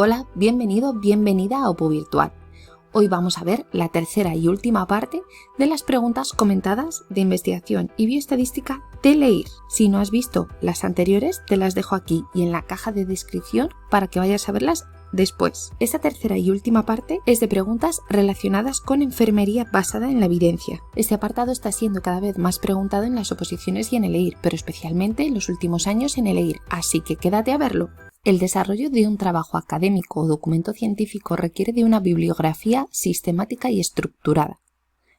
Hola, bienvenido, bienvenida a Opo Virtual. Hoy vamos a ver la tercera y última parte de las preguntas comentadas de investigación y bioestadística de LEIR. Si no has visto las anteriores, te las dejo aquí y en la caja de descripción para que vayas a verlas después. Esta tercera y última parte es de preguntas relacionadas con enfermería basada en la evidencia. Este apartado está siendo cada vez más preguntado en las oposiciones y en el LEIR, pero especialmente en los últimos años en el LEIR, así que quédate a verlo. El desarrollo de un trabajo académico o documento científico requiere de una bibliografía sistemática y estructurada.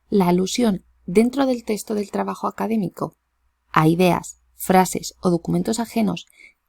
La alusión dentro del texto del trabajo académico a ideas, frases o documentos ajenos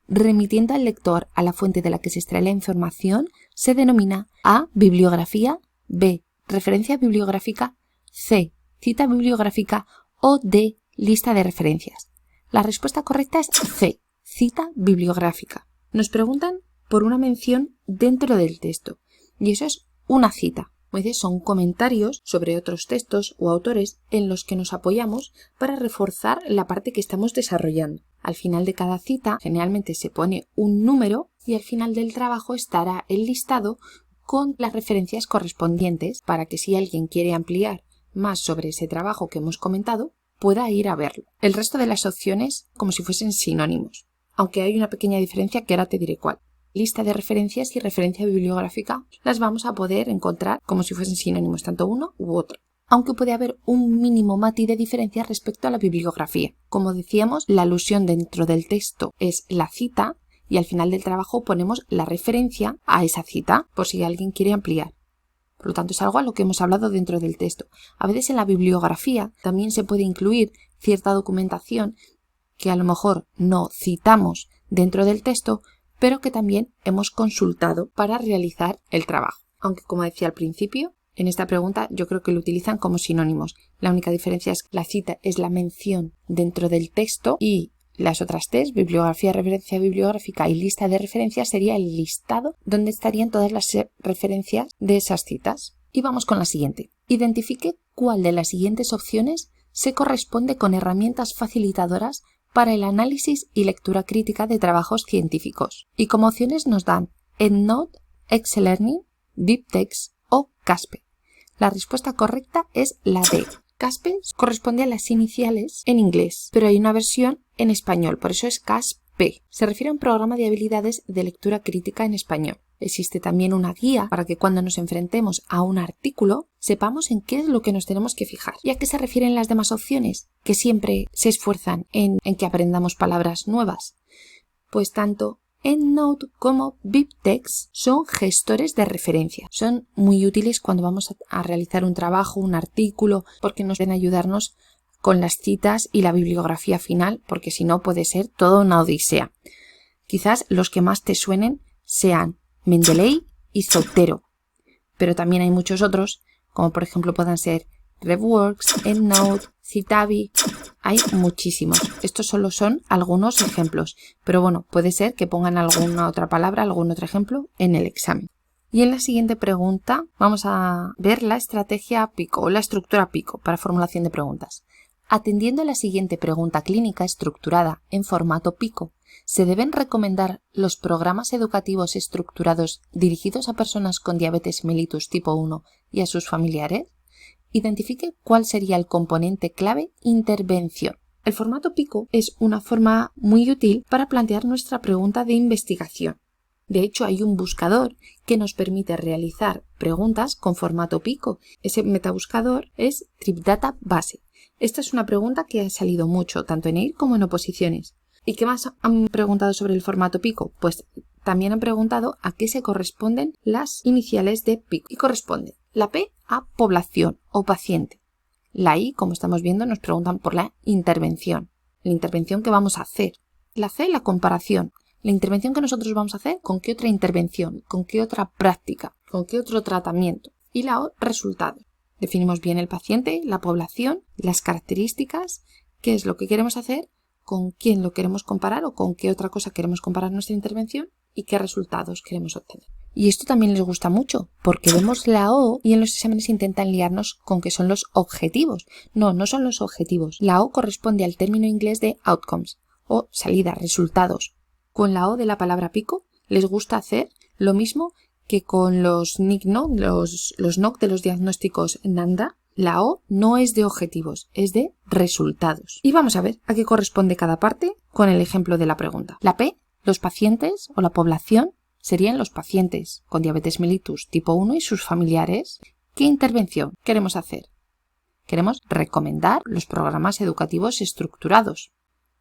remitiendo al lector a la fuente de la que se extrae la información se denomina A. Bibliografía, B. Referencia bibliográfica, C. Cita bibliográfica o D. Lista de referencias. La respuesta correcta es C. Cita bibliográfica. Nos preguntan por una mención dentro del texto y eso es una cita. A veces son comentarios sobre otros textos o autores en los que nos apoyamos para reforzar la parte que estamos desarrollando. Al final de cada cita generalmente se pone un número y al final del trabajo estará el listado con las referencias correspondientes para que si alguien quiere ampliar más sobre ese trabajo que hemos comentado pueda ir a verlo. El resto de las opciones como si fuesen sinónimos, aunque hay una pequeña diferencia que ahora te diré cuál. Lista de referencias y referencia bibliográfica las vamos a poder encontrar como si fuesen sinónimos, tanto uno u otro, aunque puede haber un mínimo matiz de diferencia respecto a la bibliografía. Como decíamos, la alusión dentro del texto es la cita y al final del trabajo ponemos la referencia a esa cita por si alguien quiere ampliar. Por lo tanto, es algo a lo que hemos hablado dentro del texto. A veces en la bibliografía también se puede incluir cierta documentación que a lo mejor no citamos dentro del texto, pero que también hemos consultado para realizar el trabajo. Aunque, como decía al principio, en esta pregunta yo creo que lo utilizan como sinónimos. La única diferencia es que la cita es la mención dentro del texto y las otras tres, bibliografía, referencia bibliográfica y lista de referencias, sería el listado donde estarían todas las referencias de esas citas. Y vamos con la siguiente. Identifique cuál de las siguientes opciones se corresponde con herramientas facilitadoras para el análisis y lectura crítica de trabajos científicos. Y como opciones nos dan EndNote, Excel-Learning, BibTeX o Caspe. La respuesta correcta es la D. Caspe corresponde a las iniciales en inglés, pero hay una versión en español, por eso es Caspe. Se refiere a un programa de habilidades de lectura crítica en español. Existe también una guía para que cuando nos enfrentemos a un artículo sepamos en qué es lo que nos tenemos que fijar. ¿Y a qué se refieren las demás opciones? Que siempre se esfuerzan en que aprendamos palabras nuevas. Pues tanto EndNote como BibTeX son gestores de referencia. Son muy útiles cuando vamos a realizar un trabajo, un artículo, porque nos pueden ayudarnos con las citas y la bibliografía final, porque si no puede ser toda una odisea. Quizás los que más te suenen sean Mendeley y Zotero, pero también hay muchos otros, como por ejemplo puedan ser RevWorks, EndNote, Citavi, hay muchísimos. Estos solo son algunos ejemplos, pero bueno, puede ser que pongan alguna otra palabra, algún otro ejemplo en el examen. Y en la siguiente pregunta vamos a ver la estrategia PICO o la estructura PICO para formulación de preguntas. Atendiendo a la siguiente pregunta clínica estructurada en formato PICO, ¿se deben recomendar los programas educativos estructurados dirigidos a personas con diabetes mellitus tipo 1 y a sus familiares? Identifique cuál sería el componente clave intervención. El formato PICO es una forma muy útil para plantear nuestra pregunta de investigación. De hecho, hay un buscador que nos permite realizar preguntas con formato PICO. Ese metabuscador es TripData Base. Esta es una pregunta que ha salido mucho, tanto en EIR como en oposiciones. ¿Y qué más han preguntado sobre el formato PICO? Pues también han preguntado a qué se corresponden las iniciales de PICO. Y corresponden la P a población o paciente. La I, como estamos viendo, nos preguntan por la intervención que vamos a hacer. La C, la comparación. La intervención que nosotros vamos a hacer, ¿con qué otra intervención? ¿Con qué otra práctica? ¿Con qué otro tratamiento? Y la O, resultado. Definimos bien el paciente, la población, las características, qué es lo que queremos hacer, con quién lo queremos comparar o con qué otra cosa queremos comparar nuestra intervención y qué resultados queremos obtener. Y esto también les gusta mucho, porque vemos la O y en los exámenes intentan liarnos con que son los objetivos. No, no son los objetivos. La O corresponde al término inglés de outcomes o salida, resultados. Con la O de la palabra PICO les gusta hacer Lo mismo que con los NIC-NOC, los NOC de los diagnósticos NANDA. La O no es de objetivos, es de resultados. Y vamos a ver a qué corresponde cada parte con el ejemplo de la pregunta. La P, los pacientes o la población, serían los pacientes con diabetes mellitus tipo 1 y sus familiares. ¿Qué intervención queremos hacer? Queremos recomendar los programas educativos estructurados.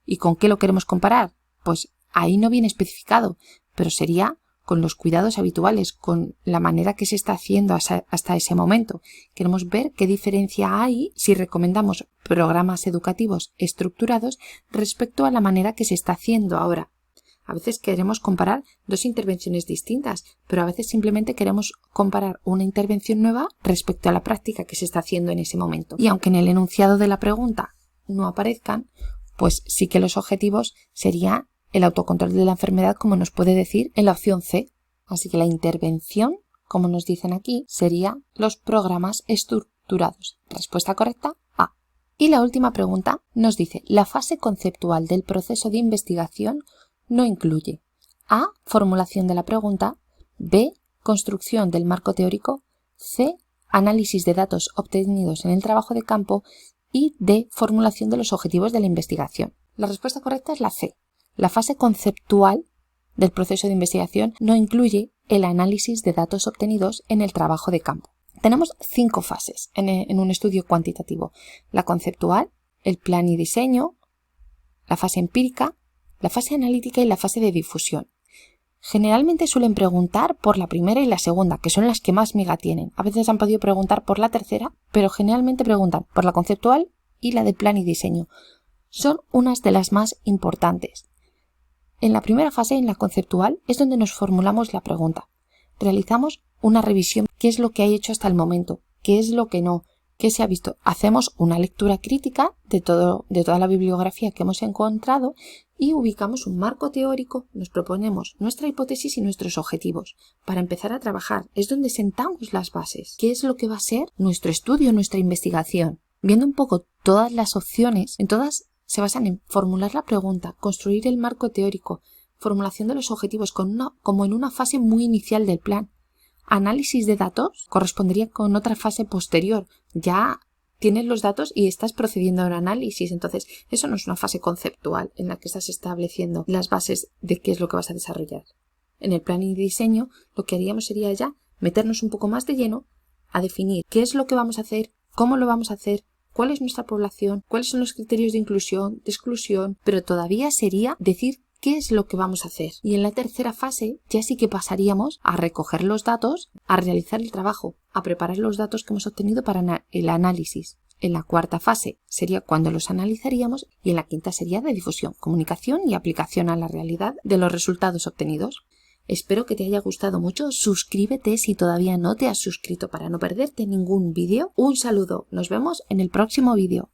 ¿Y con qué lo queremos comparar? Pues ahí no viene especificado, pero sería con los cuidados habituales, con la manera que se está haciendo hasta ese momento. Queremos ver qué diferencia hay si recomendamos programas educativos estructurados respecto a la manera que se está haciendo ahora. A veces queremos comparar dos intervenciones distintas, pero a veces simplemente queremos comparar una intervención nueva respecto a la práctica que se está haciendo en ese momento. Y aunque en el enunciado de la pregunta no aparezcan, pues sí que los objetivos serían el autocontrol de la enfermedad, como nos puede decir en la opción C. Así que la intervención, como nos dicen aquí, sería los programas estructurados. Respuesta correcta, A. Y la última pregunta nos dice, la fase conceptual del proceso de investigación no incluye A. Formulación de la pregunta, B. Construcción del marco teórico, C. Análisis de datos obtenidos en el trabajo de campo y D. Formulación de los objetivos de la investigación. La respuesta correcta es la C. La fase conceptual del proceso de investigación no incluye el análisis de datos obtenidos en el trabajo de campo. Tenemos 5 fases en un estudio cuantitativo. La conceptual, el plan y diseño, la fase empírica, la fase analítica y la fase de difusión. Generalmente suelen preguntar por la primera y la segunda, que son las que más miga tienen. A veces han podido preguntar por la tercera, pero generalmente preguntan por la conceptual y la de plan y diseño. Son unas de las más importantes. En la primera fase, en la conceptual, es donde nos formulamos la pregunta. Realizamos una revisión, qué es lo que hay hecho hasta el momento, qué es lo que no, qué se ha visto. Hacemos una lectura crítica de toda la bibliografía que hemos encontrado y ubicamos un marco teórico, nos proponemos nuestra hipótesis y nuestros objetivos. Para empezar a trabajar, es donde sentamos las bases. ¿Qué es lo que va a ser nuestro estudio, nuestra investigación? Viendo un poco todas las opciones, en todas se basan en formular la pregunta, construir el marco teórico, formulación de los objetivos como en una fase muy inicial del plan. Análisis de datos correspondería con otra fase posterior. Ya tienes los datos y estás procediendo a un análisis. Entonces, eso no es una fase conceptual en la que estás estableciendo las bases de qué es lo que vas a desarrollar. En el plan y diseño, lo que haríamos sería ya meternos un poco más de lleno a definir qué es lo que vamos a hacer, cómo lo vamos a hacer, cuál es nuestra población, cuáles son los criterios de inclusión, de exclusión, pero todavía sería decir qué es lo que vamos a hacer. Y en la tercera fase ya sí que pasaríamos a recoger los datos, a realizar el trabajo, a preparar los datos que hemos obtenido para el análisis. En la cuarta fase sería cuando los analizaríamos y en la quinta sería de difusión, comunicación y aplicación a la realidad de los resultados obtenidos. Espero que te haya gustado mucho. Suscríbete si todavía no te has suscrito para no perderte ningún vídeo. Un saludo. Nos vemos en el próximo vídeo.